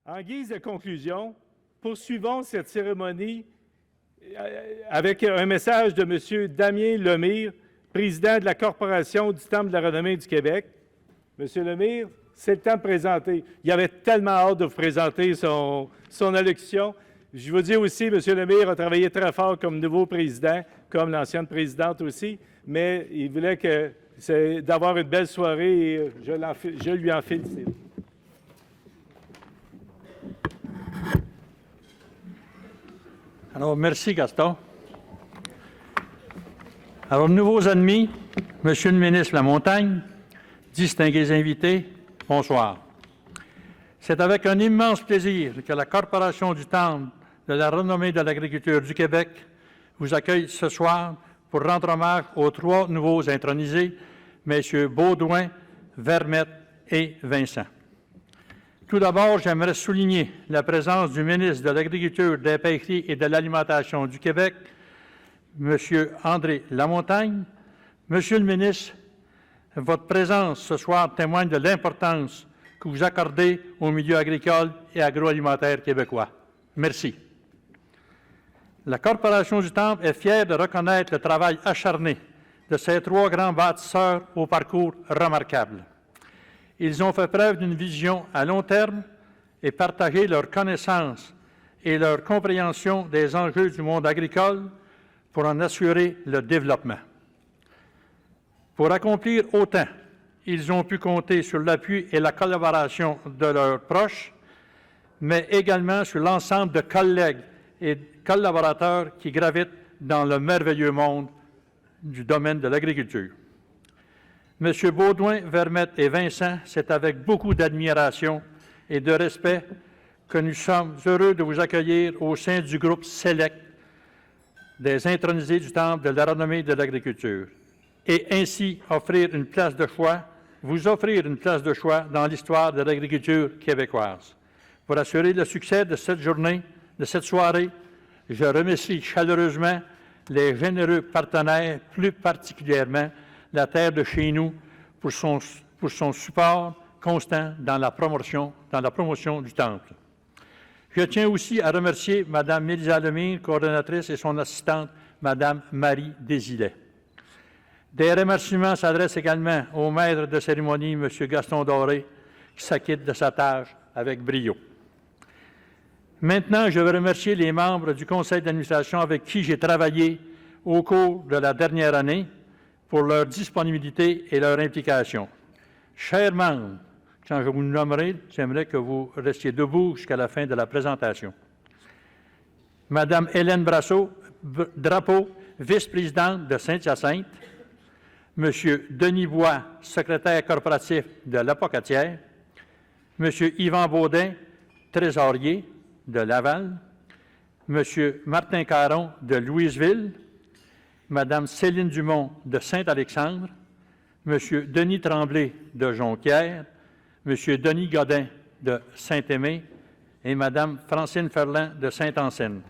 En guise de conclusion, poursuivons cette cérémonie avec un message de M. Damien Lemire, président de la Corporation du Temple de la Renommée du Québec. M. Lemire, c'est le temps de présenter. Il avait tellement hâte de vous présenter son allocution. Je vous dis aussi, M. Lemire a travaillé très fort comme nouveau président, comme l'ancienne présidente aussi, mais il voulait d'avoir une belle soirée et je lui en félicite. Alors, merci, Gaston. Alors, nouveaux ennemis, Monsieur le ministre Lamontagne, distingués invités, bonsoir. C'est avec un immense plaisir que la Corporation du Temple de la Renommée de l'Agriculture du Québec vous accueille ce soir pour rendre hommage aux 3 nouveaux intronisés, Messieurs Beaudoin, Vermette et Vincent. Tout d'abord, j'aimerais souligner la présence du ministre de l'Agriculture, des Pêcheries et de l'Alimentation du Québec, M. André Lamontagne. Monsieur le ministre, votre présence ce soir témoigne de l'importance que vous accordez au milieu agricole et agroalimentaire québécois. Merci. La Corporation du Temple est fière de reconnaître le travail acharné de ces 3 grands bâtisseurs au parcours remarquable. Ils ont fait preuve d'une vision à long terme et partagé leur connaissance et leur compréhension des enjeux du monde agricole pour en assurer le développement. Pour accomplir autant, ils ont pu compter sur l'appui et la collaboration de leurs proches, mais également sur l'ensemble de collègues et collaborateurs qui gravitent dans le merveilleux monde du domaine de l'agriculture. M. Beaudoin, Vermette et Vincent, c'est avec beaucoup d'admiration et de respect que nous sommes heureux de vous accueillir au sein du groupe Select des intronisés du Temple de la Renommée de l'Agriculture et ainsi vous offrir une place de choix dans l'histoire de l'agriculture québécoise. Pour assurer le succès de cette journée, de cette soirée, je remercie chaleureusement les généreux partenaires, plus particulièrement la terre de chez nous, pour son support constant dans la promotion du Temple. Je tiens aussi à remercier Mme Mélisa Lemire, coordonnatrice, et son assistante, Mme Marie Désilet. Des remerciements s'adressent également au maître de cérémonie, M. Gaston Doré, qui s'acquitte de sa tâche avec brio. Maintenant, je veux remercier les membres du conseil d'administration avec qui j'ai travaillé au cours de la dernière année pour leur disponibilité et leur implication. Chers membres, quand je vous nommerai, j'aimerais que vous restiez debout jusqu'à la fin de la présentation. Madame Hélène Drapeau, vice-présidente de Saint-Hyacinthe, Monsieur Denis Bois, secrétaire corporatif de l'Apocatière, Monsieur Yvan Baudin, trésorier de Laval, Monsieur Martin Caron de Louisville, Madame Céline Dumont de Saint-Alexandre, Monsieur Denis Tremblay de Jonquière, Monsieur Denis Godin de Saint-Aimé et Madame Francine Ferland de Saint-Anselme.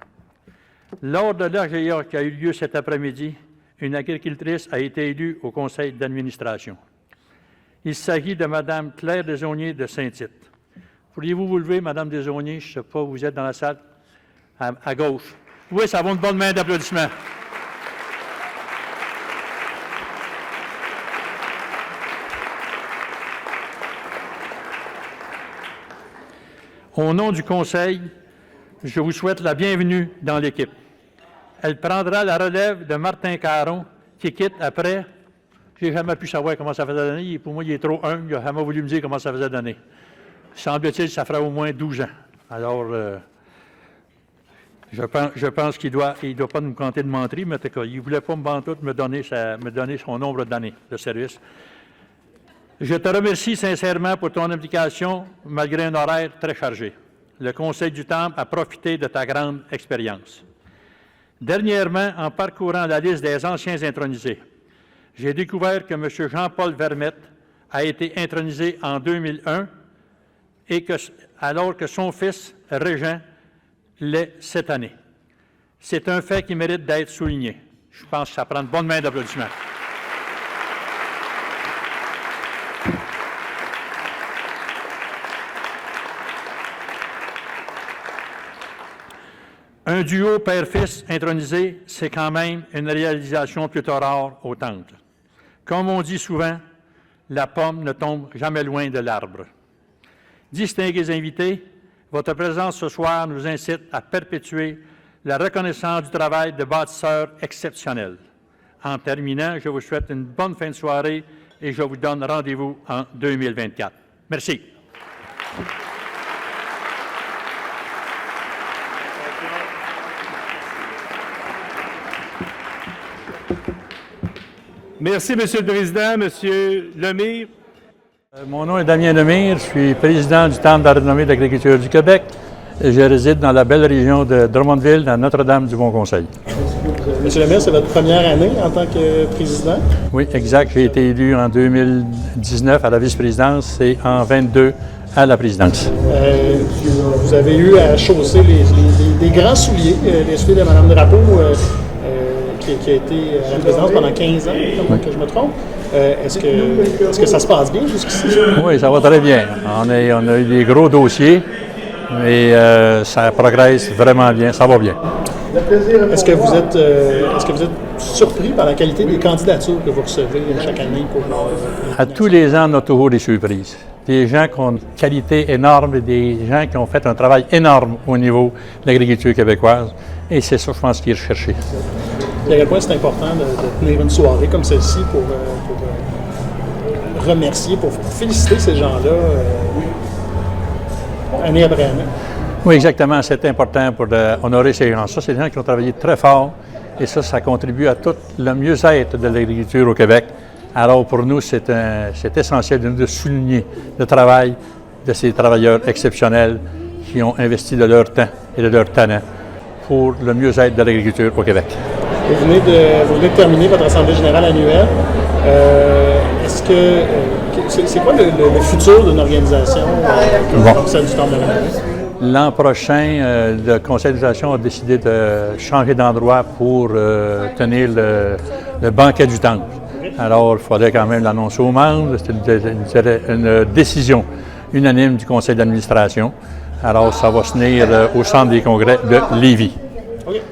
Lors de l'AGA qui a eu lieu cet après-midi, une agricultrice a été élue au conseil d'administration. Il s'agit de Mme Claire Desaulniers de Saint-Tite. Pourriez-vous vous lever, Mme Desaulniers? Je ne sais pas, vous êtes dans la salle à gauche. Oui, ça vaut une bonne main d'applaudissements. Au nom du Conseil, je vous souhaite la bienvenue dans l'équipe. Elle prendra la relève de Martin Caron, qui quitte après. Je n'ai jamais pu savoir comment ça faisait d'année. Pour moi, il est trop humble. Il n'a jamais voulu me dire comment ça faisait d'année. Semble-t-il, ça fera au moins 12 ans. Alors, je pense qu'il ne doit pas nous compter de mentir, mais il ne voulait pas me donner son nombre d'années de service. Je te remercie sincèrement pour ton implication, malgré un horaire très chargé. Le Conseil du Temple a profité de ta grande expérience. Dernièrement, en parcourant la liste des anciens intronisés, j'ai découvert que M. Jean-Paul Vermette a été intronisé en 2001 et alors que son fils, Régent, l'est cette année. C'est un fait qui mérite d'être souligné. Je pense que ça prend une bonne main d'applaudissements. Un duo père-fils intronisé, c'est quand même une réalisation plutôt rare au Temple. Comme on dit souvent, la pomme ne tombe jamais loin de l'arbre. Distingués invités, votre présence ce soir nous incite à perpétuer la reconnaissance du travail de bâtisseurs exceptionnels. En terminant, je vous souhaite une bonne fin de soirée et je vous donne rendez-vous en 2024. Merci. Merci, Monsieur le Président. Monsieur Lemire. Mon nom est Damien Lemire, je suis président du Temple de la renommée de l'agriculture du Québec et je réside dans la belle région de Drummondville, à Notre-Dame-du-Bon-Conseil. Monsieur Lemire, c'est votre première année en tant que président? Oui, exact. J'ai été élu en 2019 à la vice-présidence et en 2022 à la présidence. Vous avez eu à chausser les grands souliers, les souliers de Mme Drapeau, qui a été à la présidence pendant 15 ans, que je me trompe. Est-ce que ça se passe bien jusqu'ici? Oui, ça va très bien. On a eu des gros dossiers, mais ça progresse vraiment bien, ça va bien. Est-ce que vous êtes surpris par la qualité des candidatures que vous recevez chaque année? À tous les ans, on a toujours des surprises. Des gens qui ont une qualité énorme, des gens qui ont fait un travail énorme au niveau de l'agriculture québécoise. Et c'est ça, je pense, qui est recherché. Et à quel point c'est important de tenir une soirée comme celle-ci pour remercier, pour féliciter ces gens-là année après année? Oui, exactement. C'est important pour honorer ces gens. Ça, c'est des gens qui ont travaillé très fort et ça contribue à tout le mieux-être de l'agriculture au Québec. Alors, pour nous, c'est essentiel de souligner le travail de ces travailleurs exceptionnels qui ont investi de leur temps et de leur talent pour le mieux-être de l'agriculture au Québec. Vous venez de terminer votre Assemblée générale annuelle. C'est quoi le futur d'une organisation comme celle du Temple de la renommée? L'an prochain, le conseil d'administration a décidé de changer d'endroit pour tenir le banquet du Temple. Alors, il fallait quand même l'annoncer aux membres. C'était une décision unanime du conseil d'administration. Alors, ça va se tenir au centre des congrès de Lévis. Okay.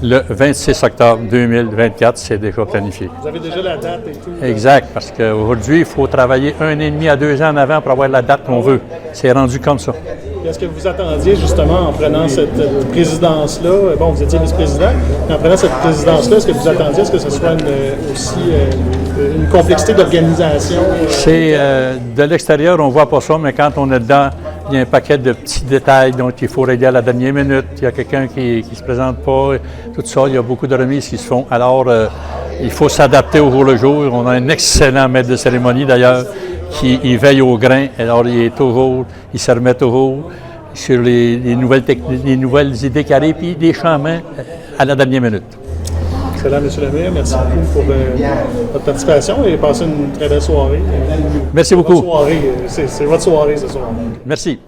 Le 26 octobre 2024, c'est déjà planifié. Vous avez déjà la date et tout? Exact, parce qu'aujourd'hui, il faut travailler 1 an et demi à 2 ans en avant pour avoir la date qu'on veut. C'est rendu comme ça. Est-ce que vous attendiez justement en prenant cette présidence-là, bon, vous étiez vice-président, mais en prenant cette présidence-là, est-ce que vous attendiez à ce que ce soit aussi une complexité d'organisation? C'est de l'extérieur, on ne voit pas ça, mais quand on est dedans, il y a un paquet de petits détails dont il faut régler à la dernière minute. Il y a quelqu'un qui ne se présente pas, tout ça, il y a beaucoup de remises qui se font. Alors, il faut s'adapter au jour le jour. On a un excellent maître de cérémonie d'ailleurs qui veille au grain. Alors, il se remet toujours sur les nouvelles idées qui arrivent, puis des changements à la dernière minute. Excellent, M. Lemire. Merci beaucoup pour votre participation et passez une très belle soirée. Merci beaucoup. C'est votre soirée ce soir. Merci.